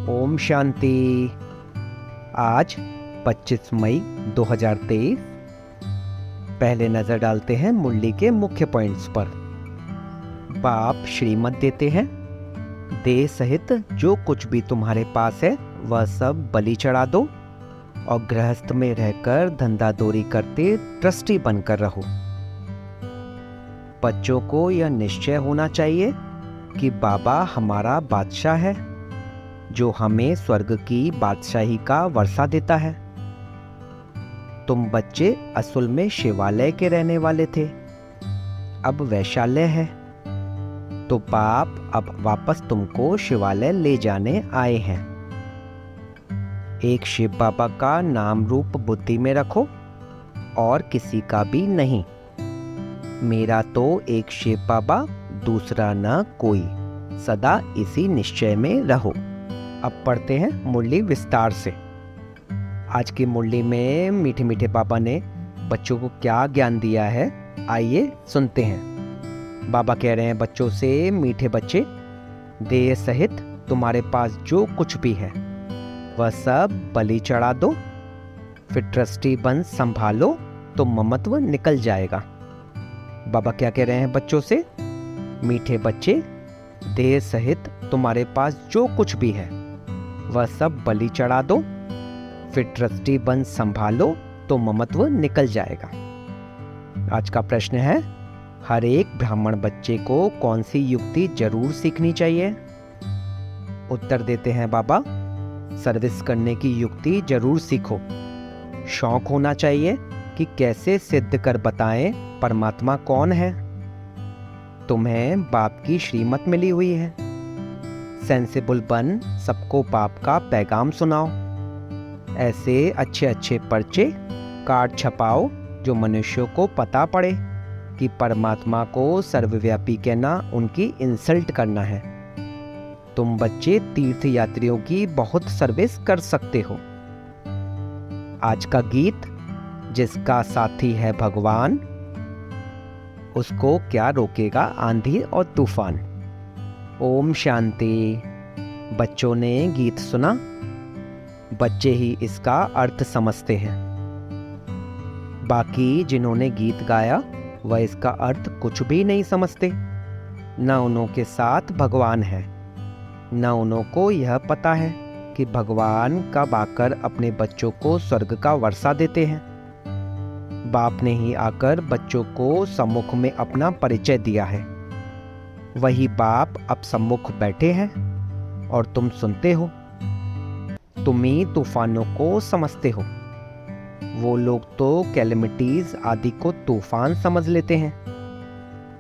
ओम शांति। आज 25 मई 2023। पहले नज़र डालते हैं मुरली के मुख्य पॉइंट्स पर। बाप श्रीमत देते हैं, देह सहित जो कुछ भी तुम्हारे पास है वह सब बलि चढ़ा दो और गृहस्थ में रहकर धंधादौरी करते ट्रस्टी बनकर रहो। बच्चों को यह निश्चय होना चाहिए कि बाबा हमारा बादशाह है जो हमें स्वर्ग की बादशाही का वर्षा देता है। तुम बच्चे असल में शिवालय के रहने वाले थे, अब वैशाल्य है, तो बाप अब वापस तुमको शिवालय ले जाने आए हैं। एक शिव बाबा का नाम रूप बुद्धि में रखो और किसी का भी नहीं। मेरा तो एक शिव बाबा, दूसरा न कोई। सदा इसी निश्चय में रहो। अब पढ़ते हैं मुरली विस्तार से। आज की मुरली में मीठे मीठे बाबा ने बच्चों को क्या ज्ञान दिया है, आइए सुनते हैं। बाबा कह रहे हैं बच्चों से, मीठे बच्चे, देह सहित तुम्हारे पास जो कुछ भी है वह सब बलि चढ़ा दो, फिर ट्रस्टी बन संभालो तो ममत्व निकल जाएगा। बाबा क्या कह रहे हैं बच्चों से? मीठे बच्चे, देह सहित तुम्हारे पास जो कुछ भी है वह सब बलि चढ़ा दो, फिर ट्रस्टी बन संभालो तो ममत्व निकल जाएगा। आज का प्रश्न है, हर एक ब्राह्मण बच्चे को कौन सी युक्ति जरूर सीखनी चाहिए? उत्तर देते हैं बाबा, सर्विस करने की युक्ति जरूर सीखो। शौक होना चाहिए कि कैसे सिद्ध कर बताएं परमात्मा कौन है। तुम्हें बाप की श्रीमत मिली हुई है। सेंसिबल बन सबको बाप का पैगाम सुनाओ। ऐसे अच्छे अच्छे पर्चे कार्ड छपाओ जो मनुष्यों को पता पड़े कि परमात्मा को सर्वव्यापी कहना उनकी इंसल्ट करना है। तुम बच्चे तीर्थ यात्रियों की बहुत सर्विस कर सकते हो। आज का गीत, जिसका साथी है भगवान, उसको क्या रोकेगा आंधी और तूफान। ओम शांति। बच्चों ने गीत सुना, बच्चे ही इसका अर्थ समझते हैं। बाकी जिन्होंने गीत गाया वह इसका अर्थ कुछ भी नहीं समझते। न उन्हों के साथ भगवान है, न उन्हों को यह पता है कि भगवान कब आकर अपने बच्चों को स्वर्ग का वर्षा देते हैं। बाप ने ही आकर बच्चों को सम्मुख में अपना परिचय दिया है। वही बाप अब सम्मुख बैठे हैं और तुम सुनते हो। तुम ही तूफानों को समझते हो। वो लोग तो कैलेमिटीज आदि को तूफान समझ लेते हैं।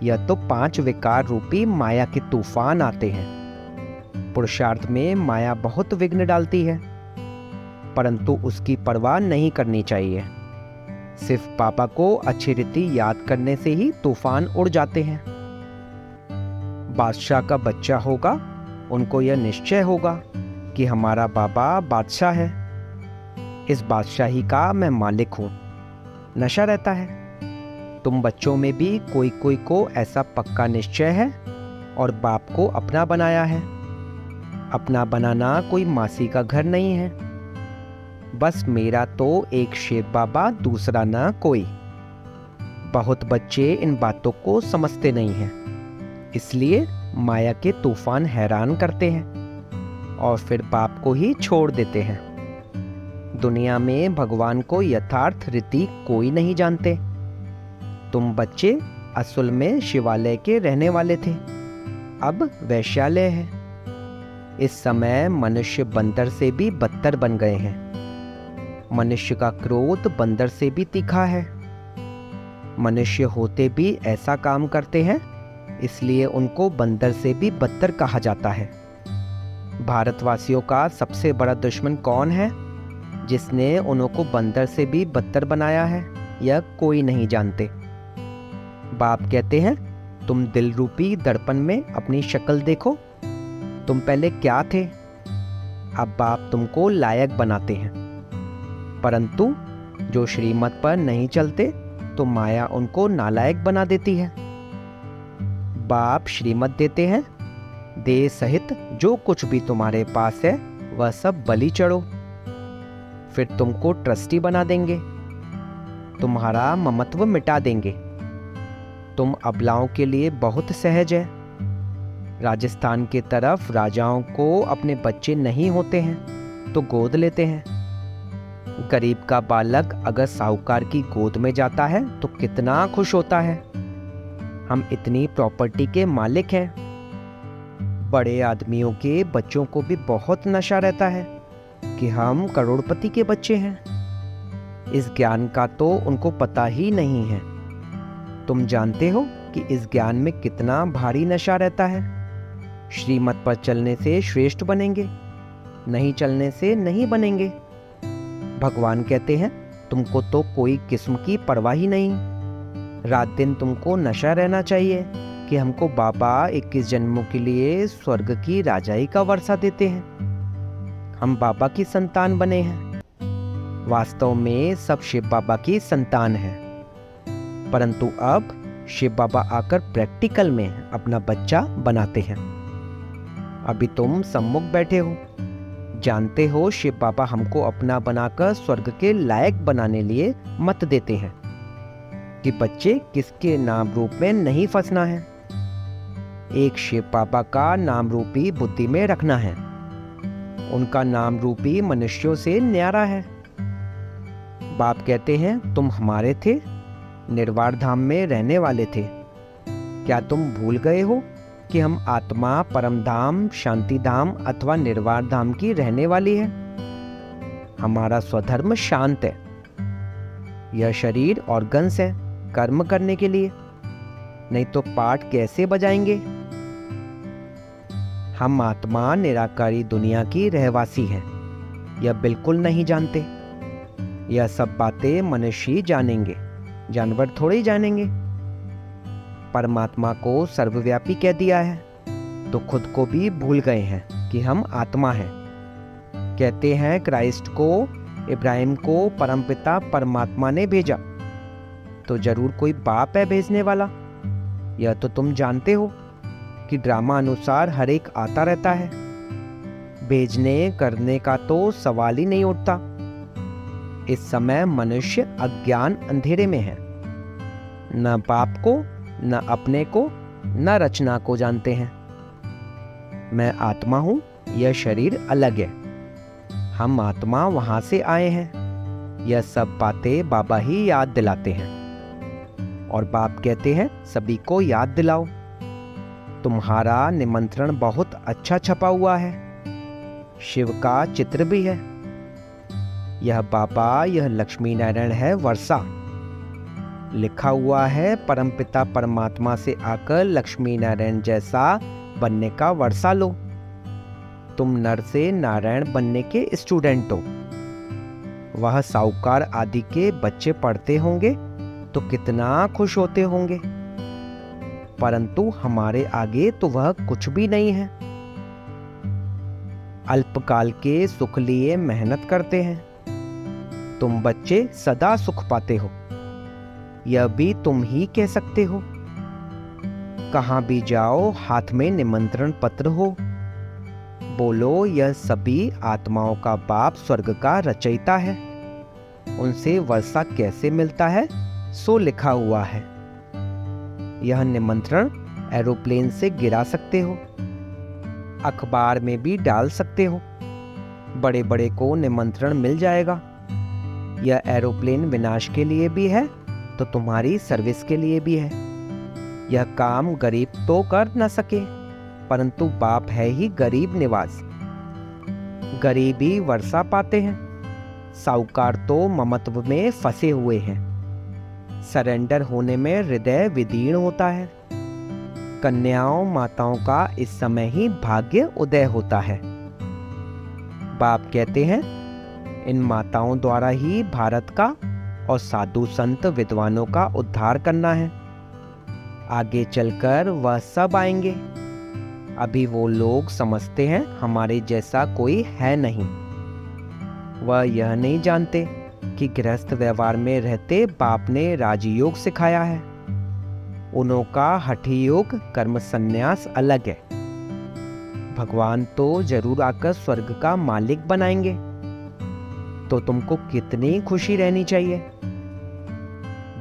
यह तो 5 विकार रूपी माया के तूफान आते हैं। पुरुषार्थ में माया बहुत विघ्न डालती है, परंतु उसकी परवाह नहीं करनी चाहिए। सिर्फ पापा को अच्छी रीति याद करने से ही तूफान उड़ जाते हैं। बादशाह का बच्चा होगा, उनको यह निश्चय होगा कि हमारा बाबा बादशाह है, इस बादशाही का मैं मालिक हूँ। नशा रहता है। तुम बच्चों में भी कोई कोई को ऐसा पक्का निश्चय है और बाप को अपना बनाया है। अपना बनाना कोई मासी का घर नहीं है। बस मेरा तो एक शिव बाबा, दूसरा ना कोई। बहुत बच्चे इन बातों को समझते नहीं हैं, इसलिए माया के तूफान हैरान करते हैं और फिर बाप को ही छोड़ देते हैं। दुनिया में भगवान को यथार्थ रीति कोई नहीं जानते। तुम बच्चे असल में शिवालय के रहने वाले थे, अब वैशाल्य है। इस समय मनुष्य बंदर से भी बदतर बन गए हैं। मनुष्य का क्रोध बंदर से भी तीखा है। मनुष्य होते भी ऐसा काम करते हैं, इसलिए उनको बंदर से भी बदतर कहा जाता है। भारतवासियों का सबसे बड़ा दुश्मन कौन है जिसने उनको बंदर से भी बदतर बनाया है? यह कोई नहीं जानते। बाप कहते हैं, तुम दिल रूपी दर्पण में अपनी शक्ल देखो। तुम पहले क्या थे? अब बाप तुमको लायक बनाते हैं, परंतु जो श्रीमत पर नहीं चलते तो माया उनको नालायक बना देती है। बाप श्रीमत देते हैं, देह सहित जो कुछ भी तुम्हारे पास है वह सब बलि चढ़ो। फिर तुमको ट्रस्टी बना देंगे, तुम्हारा ममत्व मिटा देंगे। तुम अबलाओं के लिए बहुत सहज है। राजस्थान के तरफ राजाओं को अपने बच्चे नहीं होते हैं तो गोद लेते हैं। गरीब का बालक अगर साहूकार की गोद में जाता है तो कितना खुश होता है। हम इतनी प्रॉपर्टी के मालिक हैं। बड़े आदमियों के बच्चों को भी बहुत नशा रहता है कि हम करोड़पति के बच्चे हैं। इस ज्ञान का तो उनको पता ही नहीं है। तुम जानते हो कि इस ज्ञान में कितना भारी नशा रहता है। श्रीमत पर चलने से श्रेष्ठ बनेंगे, नहीं चलने से नहीं बनेंगे। भगवान कहते हैं तुमको तो कोई किस्म की परवाह ही नहीं। रात दिन तुमको नशा रहना चाहिए कि हमको बाबा 21 जन्मों के लिए स्वर्ग की राजाई का वर्षा देते हैं। हम बाबा की संतान बने हैं। वास्तव में सब शिव बाबा की संतान है, परंतु अब शिव बाबा आकर प्रैक्टिकल में अपना बच्चा बनाते हैं। अभी तुम सम्मुख बैठे हो, जानते हो शिव बाबा हमको अपना बनाकर स्वर्ग के लायक बनाने लिए मत देते हैं कि बच्चे किसके नाम रूप में नहीं फंसना है। एक शिव बाबा का नाम रूपी बुद्धि में रखना है। उनका नाम रूपी मनुष्यों से न्यारा है। बाप कहते हैं तुम हमारे थे, निर्वाण धाम में रहने वाले थे। क्या तुम भूल गए हो कि हम आत्मा परम धाम, शांति धाम अथवा निर्वाण धाम की रहने वाली है। हमारा स्वधर्म शांत है। यह शरीर ऑर्गन्स है कर्म करने के लिए, नहीं तो पाठ कैसे बजाएंगे। हम आत्मा निराकारी दुनिया की रहवासी हैं, यह बिल्कुल नहीं जानते। यह सब बातें मनुष्य ही जानेंगे, जानवर थोड़े ही जानेंगे। परमात्मा को सर्वव्यापी कह दिया है तो खुद को भी भूल गए हैं कि हम आत्मा हैं। कहते हैं क्राइस्ट को, इब्राहिम को परमपिता परमात्मा ने भेजा, तो जरूर कोई बाप है भेजने वाला। यह तो तुम जानते हो कि ड्रामा अनुसार हर एक आता रहता है। भेजने करने का तो सवाल ही नहीं उठता। इस समय मनुष्य अज्ञान अंधेरे में है, न बाप को, न अपने को, न रचना को जानते हैं। मैं आत्मा हूं, यह शरीर अलग है। हम आत्मा वहां से आए हैं। यह सब बातें बाबा ही याद दिलाते हैं और बाप कहते हैं सभी को याद दिलाओ। तुम्हारा निमंत्रण बहुत अच्छा छपा हुआ है, शिव का चित्र भी है। यह बाबा, यह लक्ष्मी नारायण है वर्षा। लिखा हुआ है परमपिता परमात्मा से आकर लक्ष्मी नारायण जैसा बनने का वर्षा लो। तुम नर से नारायण बनने के स्टूडेंट हो। वह साहूकार आदि के बच्चे पढ़ते होंगे तो कितना खुश होते होंगे, परंतु हमारे आगे तो वह कुछ भी नहीं है। अल्पकाल के सुख लिए मेहनत करते हैं। तुम बच्चे सदा सुख पाते हो, यह भी तुम ही कह सकते हो। कहां भी जाओ हाथ में निमंत्रण पत्र हो। बोलो यह सभी आत्माओं का बाप स्वर्ग का रचयिता है। उनसे वर्षा कैसे मिलता है सो लिखा हुआ है। यह निमंत्रण एरोप्लेन से गिरा सकते हो, अखबार में भी डाल सकते हो। बड़े बड़े को निमंत्रण मिल जाएगा। यह एरोप्लेन विनाश के लिए भी है तो तुम्हारी सर्विस के लिए भी है। यह काम गरीब तो कर न सके, परंतु बाप है ही गरीब निवास। गरीब ही वर्षा पाते हैं। साहूकार तो ममत्व में फंसे हुए हैं। सरेंडर होने में हृदय विदीर्ण होता है। कन्याओं माताओं का इस समय ही भाग्य उदय होता है। बाप कहते हैं इन माताओं द्वारा ही भारत का और साधु संत विद्वानों का उद्धार करना है। आगे चलकर वह सब आएंगे। अभी वो लोग समझते हैं हमारे जैसा कोई है नहीं। वह यह नहीं जानते कि गृहस्थ व्यवहार में रहते बाप ने राजयोग सिखाया है। उन्हों का हठी योग कर्म संन्यास अलग है। भगवान तो जरूर आकर स्वर्ग का मालिक बनाएंगे, तो तुमको कितनी खुशी रहनी चाहिए।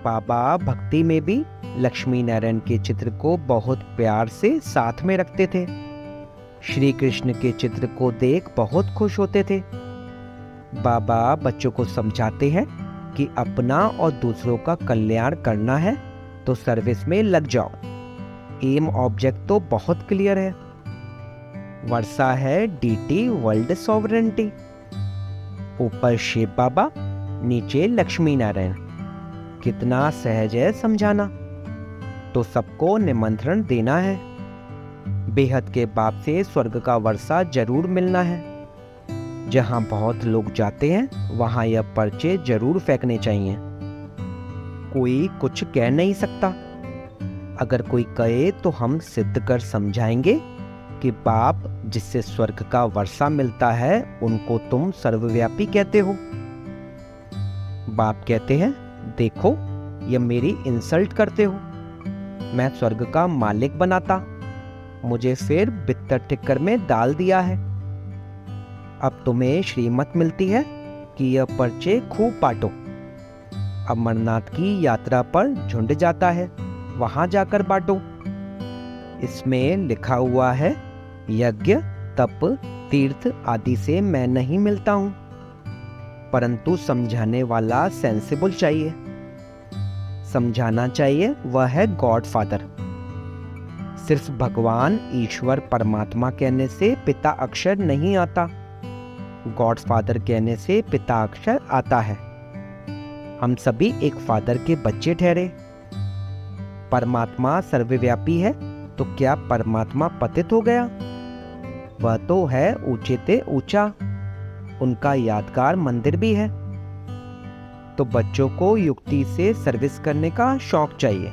बाबा भक्ति में भी लक्ष्मी नारायण के चित्र को बहुत प्यार से साथ में रखते थे। श्री कृष्ण के चित्र को देख बहुत खुश होते थे। बाबा बच्चों को समझाते हैं कि अपना और दूसरों का कल्याण करना है तो सर्विस में लग जाओ। एम ऑब्जेक्ट तो बहुत क्लियर है। वर्षा है डीटी वर्ल्ड सॉवरेंटी। ऊपर शिव बाबा, नीचे लक्ष्मी नारायण। कितना सहज है समझाना। तो सबको निमंत्रण देना है। बेहद के बाप से स्वर्ग का वर्षा जरूर मिलना है। जहां बहुत लोग जाते हैं वहां यह पर्चे जरूर फेंकने चाहिए। कोई कुछ कह नहीं सकता। अगर कोई कहे तो हम सिद्ध कर समझाएंगे कि बाप जिससे स्वर्ग का वर्षा मिलता है उनको तुम सर्वव्यापी कहते हो। बाप कहते हैं, देखो ये मेरी इंसल्ट करते हो। मैं स्वर्ग का मालिक बनाता, मुझे फिर बित्तर टिक्कर में डाल दिया है। अब तुम्हें श्रीमत मिलती है कि यह पर्चे खूब बांटो। अमरनाथ की यात्रा पर झुंड जाता है, वहां जाकर बांटो। इसमें लिखा हुआ है, यज्ञ तप तीर्थ आदि से मैं नहीं मिलता हूं, परंतु समझाने वाला सेंसिबल चाहिए। समझाना चाहिए, वह है गॉड फादर। सिर्फ भगवान ईश्वर परमात्मा कहने से पिता अक्षर नहीं आता। गॉड फादर कहने से पिता अक्षर आता है। हम सभी एक फादर के बच्चे ठहरे। परमात्मा सर्वव्यापी है तो क्या परमात्मा पतित हो गया? वह तो है ऊंचे ते ऊंचा। उनका यादगार मंदिर भी है। तो बच्चों को युक्ति से सर्विस करने का शौक चाहिए।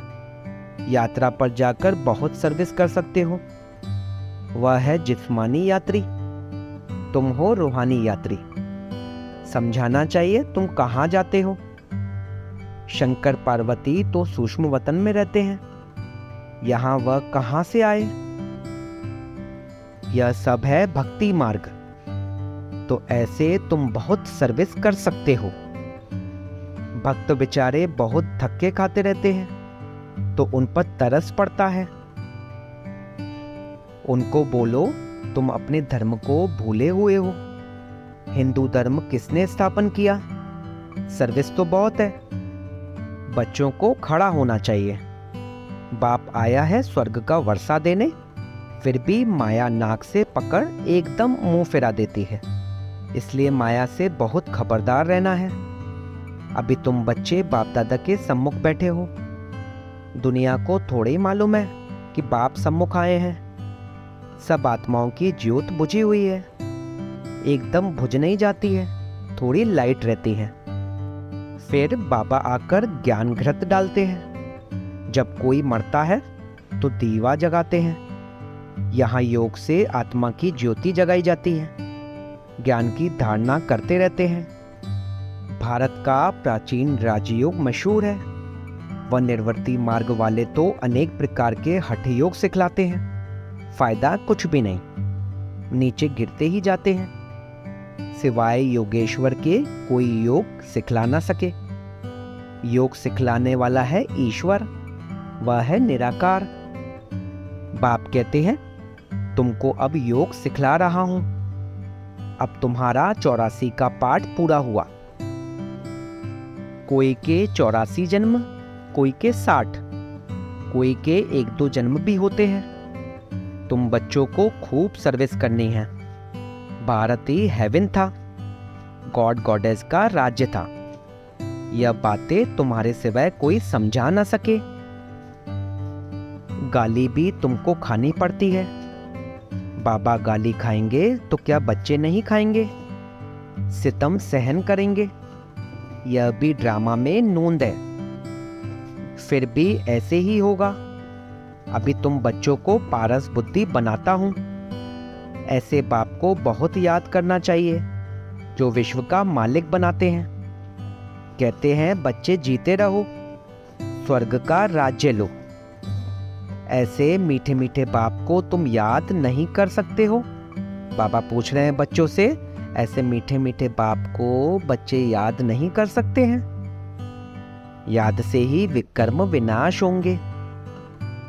यात्रा पर जाकर बहुत सर्विस कर सकते हो। वह है जिस्मानी यात्री, तुम हो रूहानी यात्री। समझाना चाहिए तुम कहाँ जाते हो। शंकर पार्वती तो सूक्ष्म वतन में रहते हैं, यहाँ वह कहाँ से आए? यह सब है भक्ति मार्ग। तो ऐसे तुम बहुत सर्विस कर सकते हो। भक्त बेचारे बहुत धक्के खाते रहते हैं तो उन पर तरस पड़ता है। उनको बोलो तुम अपने धर्म को भूले हुए हो। हिंदू धर्म किसने स्थापन किया? सर्विस तो बहुत है। बच्चों को खड़ा होना चाहिए। बाप आया है स्वर्ग का वर्षा देने, फिर भी माया नाक से पकड़ एकदम मुंह फिरा देती है। इसलिए माया से बहुत खबरदार रहना है। अभी तुम बच्चे बाप दादा के सम्मुख बैठे हो। दुनिया को थोड़े ही मालूम है कि बाप सम्मुख आए हैं। सब आत्माओं की ज्योत बुझी हुई है, एकदम बुझ नहीं जाती है, थोड़ी लाइट रहती है। फिर बाबा आकर ज्ञान घृत डालते हैं। जब कोई मरता है तो दीवा जगाते हैं। यहाँ योग से आत्मा की ज्योति जगाई जाती है। ज्ञान की धारणा करते रहते हैं। भारत का प्राचीन राजयोग मशहूर है। व निर्वर्ती मार्ग वाले तो अनेक प्रकार के हठ योग सिखलाते हैं। फायदा कुछ भी नहीं, नीचे गिरते ही जाते हैं। सिवाय योगेश्वर के कोई योग सिखला ना सके। योग सिखलाने वाला है ईश्वर, वह है निराकार। बाप कहते हैं, तुमको अब योग सिखला रहा हूं। अब तुम्हारा 84 का पाठ पूरा हुआ। कोई के 84 जन्म, कोई के 60, कोई के 1-2 जन्म भी होते हैं। तुम बच्चों को खूब सर्विस करनी है। भारत ही हेवन था, गॉड गॉडेस का राज्य था। यह बातें तुम्हारे सिवाय कोई समझा ना सके। गाली भी तुमको खानी पड़ती है। बाबा गाली खाएंगे तो क्या बच्चे नहीं खाएंगे? सितम सहन करेंगे। यह भी ड्रामा में नोंद है। फिर भी ऐसे ही होगा। अभी तुम बच्चों को पारस बुद्धि बनाता हूं। ऐसे बाप को बहुत याद करना चाहिए जो विश्व का मालिक बनाते हैं। कहते हैं बच्चे जीते रहो, स्वर्ग का राज्य लो। ऐसे मीठे मीठे बाप को तुम याद नहीं कर सकते हो? बाबा पूछ रहे हैं बच्चों से, ऐसे मीठे मीठे बाप को बच्चे याद नहीं कर सकते हैं? याद से ही विकर्म विनाश होंगे।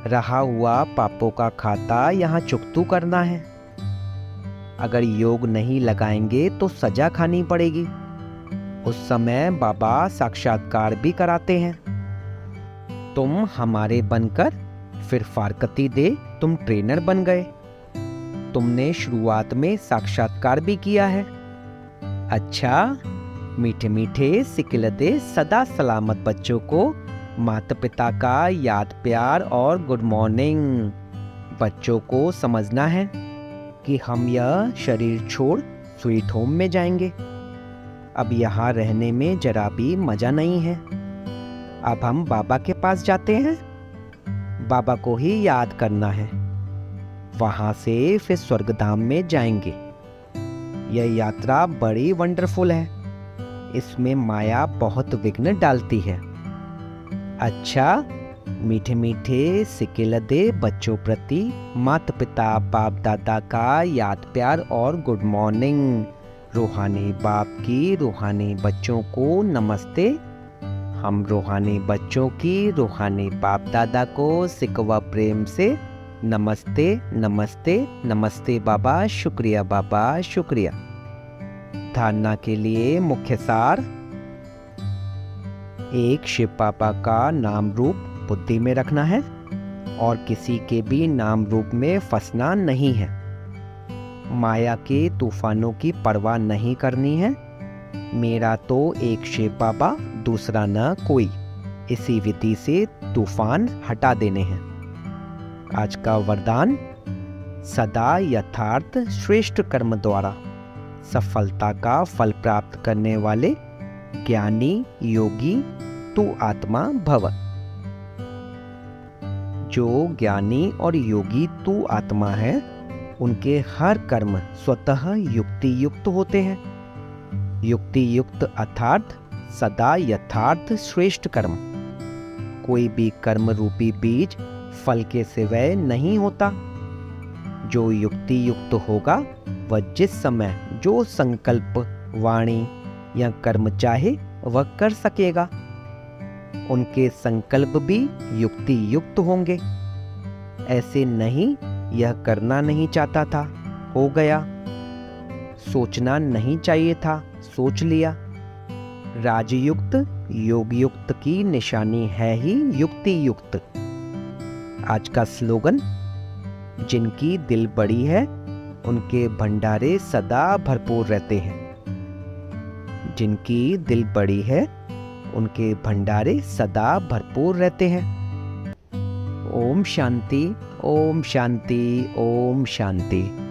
रहा हुआ पापों का खाता यहाँ चुकतू करना है। अगर योग नहीं लगाएंगे तो सजा खानी पड़ेगी। उस समय बाबा साक्षात्कार भी कराते हैं। तुम हमारे बनकर फिर फारकती दे तुम ट्रेनर बन गए। तुमने शुरुआत में साक्षात्कार भी किया है। अच्छा, मीठे मीठे सिकिलदे सदा सलामत बच्चों को माता पिता का याद प्यार और गुड मॉर्निंग। बच्चों को समझना है कि हम यह शरीर छोड़ स्वीट होम में जाएंगे। अब यहाँ रहने में जरा भी मजा नहीं है। अब हम बाबा के पास जाते हैं। बाबा को ही याद करना है। वहां से फिर स्वर्गधाम में जाएंगे। यह यात्रा बड़ी वंडरफुल है। इसमें माया बहुत विघ्न डालती है। अच्छा, मीठे मीठे सिकिलदे बच्चों प्रति माता पिता बाप दादा का याद प्यार और गुड मॉर्निंग। रूहानी बाप की रूहानी बच्चों को नमस्ते। हम रूहानी बच्चों की रूहानी बाप दादा को सिकवा प्रेम से नमस्ते नमस्ते नमस्ते बाबा, शुक्रिया बाबा, शुक्रिया। धारणा के लिए मुख्य सार। एक शिव बाबा का नाम रूप बुद्धि में रखना है और किसी के भी नाम रूप में फंसना नहीं है। माया के तूफानों की परवाह नहीं करनी है। मेरा तो एक शिव बाबा, दूसरा न कोई। इसी विधि से तूफान हटा देने हैं। आज का वरदान, सदा यथार्थ श्रेष्ठ कर्म द्वारा सफलता का फल प्राप्त करने वाले ज्ञानी योगी तू आत्मा भव। जो ज्ञानी और योगी तू आत्मा है, उनके हर कर्म स्वतः युक्ति युक्त होते हैं। युक्ति युक्त अर्थात सदा यथार्थ श्रेष्ठ कर्म। कोई भी कर्म रूपी बीज फल के सिवाय नहीं होता। जो युक्ति युक्त होगा वह जिस समय जो संकल्प, वाणी या कर्म चाहे वह कर सकेगा। उनके संकल्प भी युक्ति युक्त होंगे। ऐसे नहीं, यह करना नहीं चाहता था, हो गया। सोचना नहीं चाहिए था, सोच लिया। राजयुक्त योग युक्त की निशानी है ही युक्ति युक्त। आज का स्लोगन, जिनकी दिल बड़ी है उनके भंडारे सदा भरपूर रहते हैं। जिनकी दिल बड़ी है उनके भंडारे सदा भरपूर रहते हैं। ओम शांति, ओम शांति, ओम शांति।